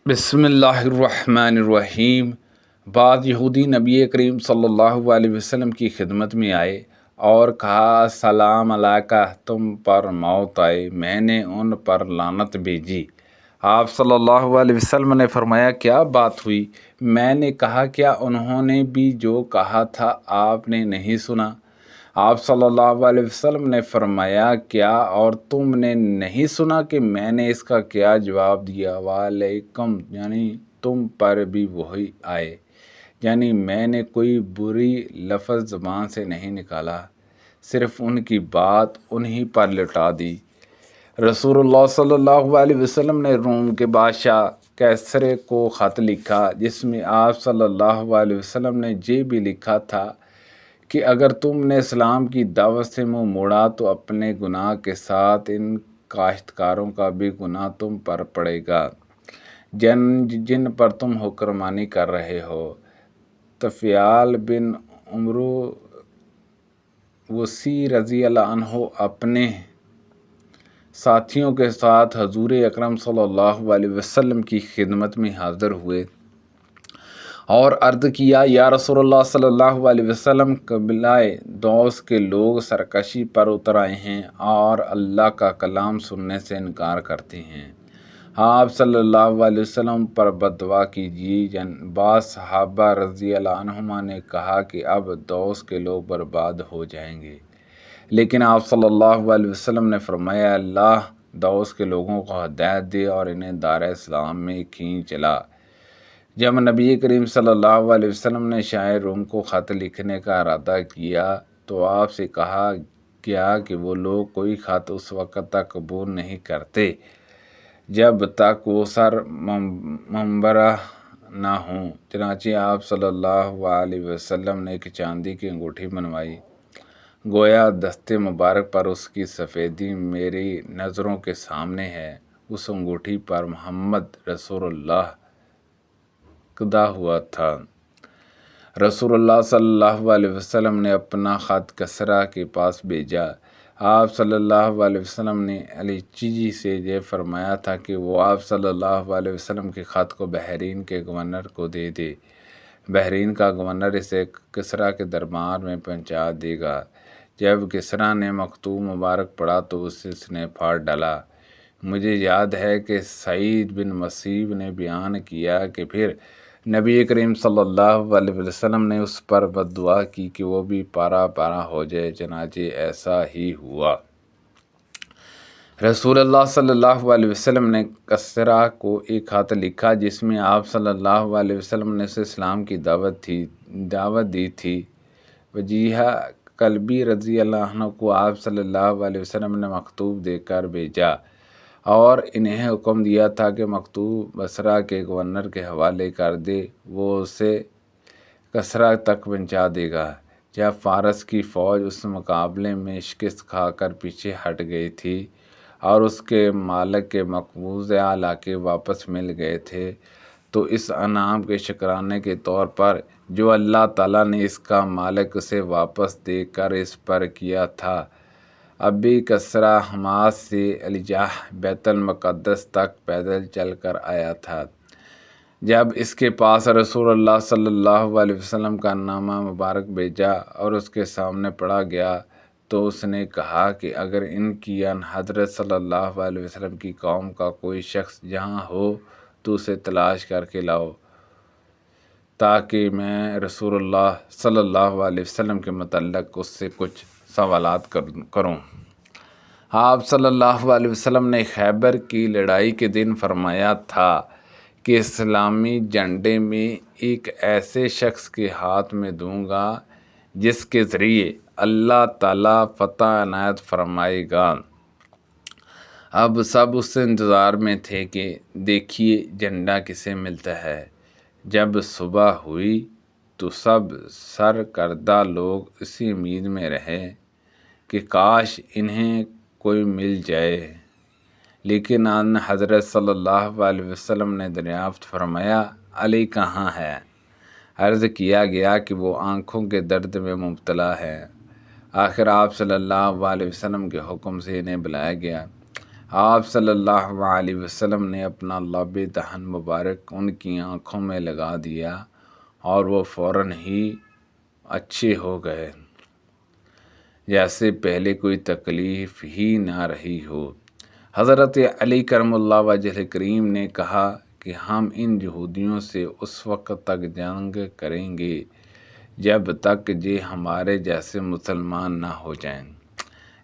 بسم اللہ الرحمن الرحیم۔ بعض یہودی نبی کریم صلی اللہ علیہ وسلم کی خدمت میں آئے اور کہا، سلام علیکہ، تم پر موت آئے، میں نے ان پر لعنت بھیجی۔ آپ صلی اللہ علیہ وسلم نے فرمایا، کیا بات ہوئی؟ میں نے کہا، کیا انہوں نے بھی جو کہا تھا آپ نے نہیں سنا؟ آپ صلی اللہ علیہ وسلم نے فرمایا، کیا اور تم نے نہیں سنا کہ میں نے اس کا کیا جواب دیا؟ وعلیکم، یعنی تم پر بھی وہی آئے، یعنی میں نے کوئی بری لفظ زبان سے نہیں نکالا، صرف ان کی بات انہی پر لٹا دی۔ رسول اللہ صلی اللہ علیہ وسلم نے روم کے بادشاہ کیسرے کو خط لکھا، جس میں آپ صلی اللہ علیہ وسلم نے یہ بھی لکھا تھا کہ اگر تم نے اسلام کی دعوت سے منہ موڑا تو اپنے گناہ کے ساتھ ان کاشتکاروں کا بھی گناہ تم پر پڑے گا جن پر تم حکمرانی کر رہے ہو۔ طفیل بن عمرو وسی رضی اللہ عنہ اپنے ساتھیوں کے ساتھ حضور اکرم صلی اللہ علیہ وسلم کی خدمت میں حاضر ہوئے اور عرض کیا، یا رسول اللہ صلی اللہ علیہ وسلم، قبیلہ دوس کے لوگ سرکشی پر اتر آئے ہیں اور اللہ کا کلام سننے سے انکار کرتے ہیں۔ آپ صلی اللہ علیہ وسلم پر بددعا کیجیے۔ بعض صحابہ رضی اللہ عنہما نے کہا کہ اب دوس کے لوگ برباد ہو جائیں گے، لیکن آپ صلی اللہ علیہ وسلم نے فرمایا، اللہ دوس کے لوگوں کو ہدایت دے اور انہیں دار اسلام میں کھینچ لا۔ جب نبی کریم صلی اللہ علیہ وسلم نے شاہ روم کو خط لکھنے کا ارادہ کیا تو آپ سے کہا گیا کہ وہ لوگ کوئی خط اس وقت تک قبول نہیں کرتے جب تک وہ سر منبرہ نہ ہوں۔ چنانچہ آپ صلی اللہ علیہ وسلم نے ایک چاندی کی انگوٹھی بنوائی، گویا دست مبارک پر اس کی سفیدی میری نظروں کے سامنے ہے۔ اس انگوٹھی پر محمد رسول اللہ کدا ہوا تھا۔ رسول اللہ صلی اللہ علیہ وسلم نے اپنا خط کسریٰ کے پاس بھیجا۔ آپ صلی اللہ علیہ وسلم نے علیچی سے یہ فرمایا تھا کہ وہ آپ صلی اللہ علیہ وسلم کے خط کو بحرین کے گورنر کو دے دے۔ بحرین کا گورنر اسے کسریٰ کے دربار میں پہنچا دے گا۔ جب کسریٰ نے مکتوب مبارک پڑھا تو اسے اس نے پھاڑ ڈالا۔ مجھے یاد ہے کہ سعید بن مسیب نے بیان کیا کہ پھر نبی کریم صلی اللہ علیہ وسلم نے اس پر بددعا کی کہ وہ بھی پارا پارا ہو جائے، چنانچہ ایسا ہی ہوا۔ رسول اللہ صلی اللہ علیہ وسلم نے کسریٰ کو ایک خط لکھا جس میں آپ صلی اللہ علیہ وسلم نے اسے اسلام کی دعوت دی تھی۔ وجیہہ کلبی رضی اللہ عنہ کو آپ صلی اللہ علیہ وسلم نے مکتوب دے کر بھیجا اور انہیں حکم دیا تھا کہ مکتوب بصرہ کے گورنر کے حوالے کر دے، وہ اسے کسریٰ تک پہنچا دے گا۔ جب فارس کی فوج اس مقابلے میں شکست کھا کر پیچھے ہٹ گئی تھی اور اس کے مالک کے مقبوضہ علاقے واپس مل گئے تھے تو اس انعام کے شکرانے کے طور پر جو اللہ تعالیٰ نے اس کا مالک اسے واپس دے کر اس پر کیا تھا، اب بھی کسریٰ حماس سے الجاح بیت المقدس تک پیدل چل کر آیا تھا۔ جب اس کے پاس رسول اللہ صلی اللہ علیہ وسلم کا نامہ مبارک بھیجا اور اس کے سامنے پڑھا گیا تو اس نے کہا کہ اگر ان کی حضرت صلی اللہ علیہ وسلم کی قوم کا کوئی شخص یہاں ہو تو اسے تلاش کر کے لاؤ تاکہ میں رسول اللہ صلی اللہ علیہ وسلم کے متعلق اس سے کچھ سوالات کروں۔ آپ صلی اللہ علیہ وسلم نے خیبر کی لڑائی کے دن فرمایا تھا کہ اسلامی جھنڈے میں ایک ایسے شخص کے ہاتھ میں دوں گا جس کے ذریعے اللہ تعالیٰ فتح عنایت فرمائے گا۔ اب سب اس انتظار میں تھے کہ دیکھیے جھنڈا کسے ملتا ہے۔ جب صبح ہوئی تو سب سرکردہ لوگ اسی امید میں رہے کہ کاش انہیں کوئی مل جائے، لیکن آن حضرت صلی اللہ علیہ وسلم نے دریافت فرمایا، علی کہاں ہے؟ عرض کیا گیا کہ وہ آنکھوں کے درد میں مبتلا ہے۔ آخر آپ صلی اللہ علیہ وسلم کے حکم سے انہیں بلایا گیا۔ آپ صلی اللہ علیہ وسلم نے اپنا لب دہن مبارک ان کی آنکھوں میں لگا دیا اور وہ فوراً ہی اچھے ہو گئے، جیسے پہلے کوئی تکلیف ہی نہ رہی ہو۔ حضرت علی کرم اللہ وجہ کریم نے کہا کہ ہم ان یہودیوں سے اس وقت تک جنگ کریں گے جب تک یہ ہمارے جیسے مسلمان نہ ہو جائیں،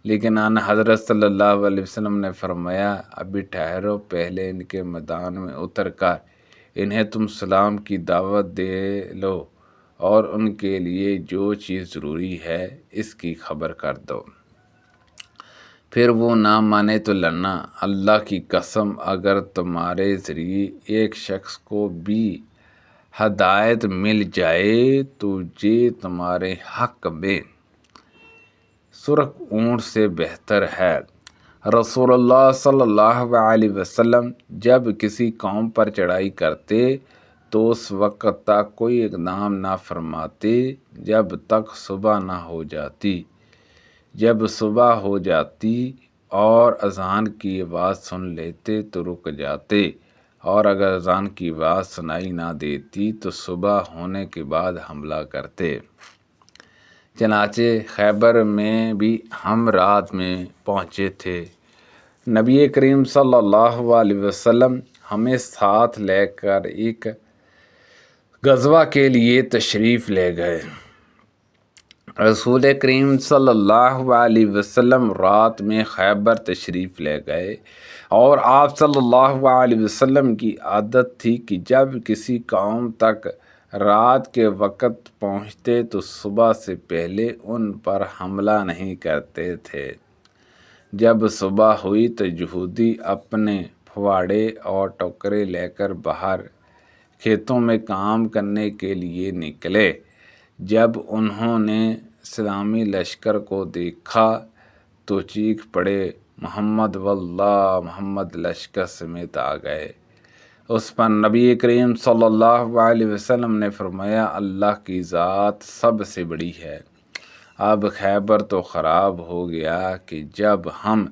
لیکن حضرت صلی اللہ علیہ وسلم نے فرمایا ابھی ٹھہرو، پہلے ان کے میدان میں اتر کر انہیں تم سلام کی دعوت دے لو اور ان کے لیے جو چیز ضروری ہے اس کی خبر کر دو، پھر وہ نہ مانے تو لڑنا۔ اللہ کی قسم اگر تمہارے ذریعے ایک شخص کو بھی ہدایت مل جائے تو یہ تمہارے حق میں سرخ اونٹ سے بہتر ہے۔ رسول اللہ صلی اللہ علیہ وسلم جب کسی قوم پر چڑھائی کرتے تو اس وقت تک کوئی اقدام نہ فرماتے جب تک صبح نہ ہو جاتی۔ جب صبح ہو جاتی اور اذان کی آواز سن لیتے تو رک جاتے، اور اگر اذان کی آواز سنائی نہ دیتی تو صبح ہونے کے بعد حملہ کرتے۔ چنانچہ خیبر میں بھی ہم رات میں پہنچے تھے۔ نبی کریم صلی اللہ علیہ وسلم ہمیں ساتھ لے کر ایک غزوہ کے لیے تشریف لے گئے۔ رسول کریم صلی اللہ علیہ وسلم رات میں خیبر تشریف لے گئے، اور آپ صلی اللہ علیہ وسلم کی عادت تھی کہ جب کسی قوم تک رات کے وقت پہنچتے تو صبح سے پہلے ان پر حملہ نہیں کرتے تھے۔ جب صبح ہوئی تو یہودی اپنے پھواڑے اور ٹوکرے لے کر باہر کھیتوں میں کام کرنے کے لیے نکلے۔ جب انہوں نے اسلامی لشکر کو دیکھا تو چیخ پڑے، محمد واللہ، محمد لشکر سمیت آ گئے۔ اس پر نبی کریم صلی اللہ علیہ وسلم نے فرمایا اللہ کی ذات سب سے بڑی ہے۔ اب خیبر تو خراب ہو گیا کہ جب ہم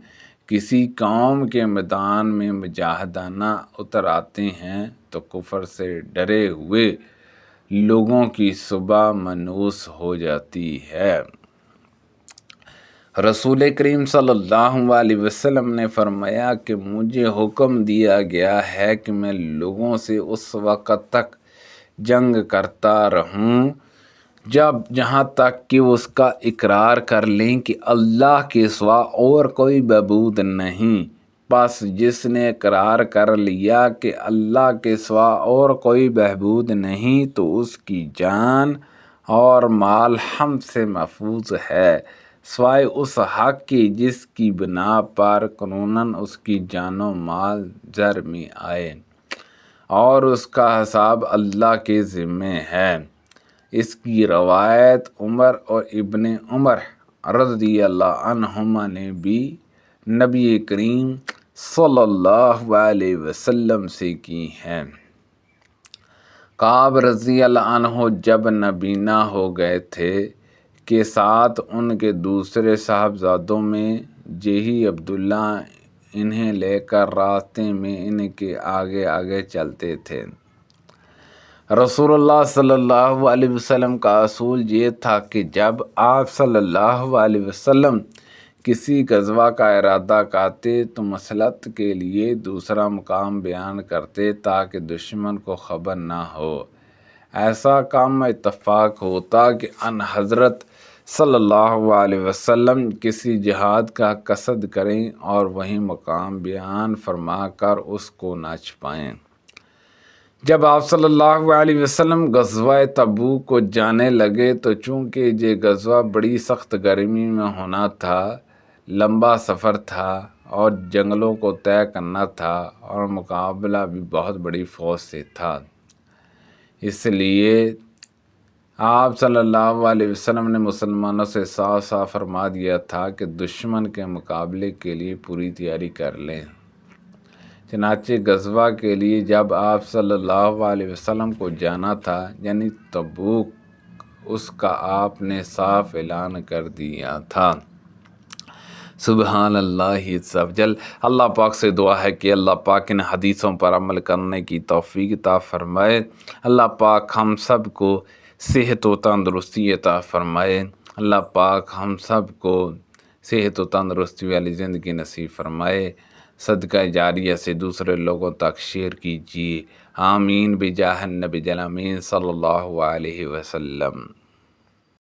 کسی قوم کے میدان میں مجاہدانہ اتر آتے ہیں تو کفر سے ڈرے ہوئے لوگوں کی صبح مانوس ہو جاتی ہے۔ رسول کریم صلی اللہ علیہ وسلم نے فرمایا کہ مجھے حکم دیا گیا ہے کہ میں لوگوں سے اس وقت تک جنگ کرتا رہوں جہاں تک کہ اس کا اقرار کر لیں کہ اللہ کے سوا اور کوئی معبود نہیں۔ بس جس نے اقرار کر لیا کہ اللہ کے سوا اور کوئی معبود نہیں تو اس کی جان اور مال ہم سے محفوظ ہے، سوائے اس حق کی جس کی بنا پر قانوناً اس کی جان و مال زر میں آئے، اور اس کا حساب اللہ کے ذمے ہے۔ اس کی روایت عمر اور ابن عمر رضی اللہ عنہما نے بھی نبی کریم صلی اللہ علیہ وسلم سے کی ہے۔ کعب رضی اللہ عنہ جب نابینا ہو گئے تھے کے ساتھ ان کے دوسرے صاحبزادوں میں یہی عبداللہ انہیں لے کر راستے میں ان کے آگے آگے چلتے تھے۔ رسول اللہ صلی اللہ علیہ وسلم کا اصول یہ تھا کہ جب آپ صلی اللہ علیہ وسلم کسی غزوہ کا ارادہ کرتے تو مصلحت کے لیے دوسرا مقام بیان کرتے تاکہ دشمن کو خبر نہ ہو۔ ایسا کام اتفاق ہوتا کہ ان حضرت صلی اللہ علیہ وسلم کسی جہاد کا قصد کریں اور وہیں مقام بیان فرما کر اس کو نہ چھپائیں۔ جب آپ صلی اللہ علیہ وسلم غزوہ تبوک کو جانے لگے تو چونکہ یہ غزوہ بڑی سخت گرمی میں ہونا تھا، لمبا سفر تھا اور جنگلوں کو طے کرنا تھا اور مقابلہ بھی بہت بڑی فوج سے تھا، اس لیے آپ صلی اللہ علیہ وسلم نے مسلمانوں سے صاف صاف فرما دیا تھا کہ دشمن کے مقابلے کے لیے پوری تیاری کر لیں۔ چنانچہ غزوہ کے لیے جب آپ صلی اللہ علیہ وسلم کو جانا تھا یعنی تبوک، اس کا آپ نے صاف اعلان کر دیا تھا۔ سبحان اللہ عز و جل۔ اللہ پاک سے دعا ہے کہ اللہ پاک ان حدیثوں پر عمل کرنے کی توفیق عطا فرمائے۔ اللہ پاک ہم سب کو صحت و تندرستی عطا فرمائے۔ اللہ پاک ہم سب کو صحت و تندرستی والی زندگی نصیب فرمائے۔ صدقہ جاریہ سے دوسرے لوگوں تک شیئر کیجیے۔ آمین بجاہ النبی الامین صلی اللہ علیہ وسلم۔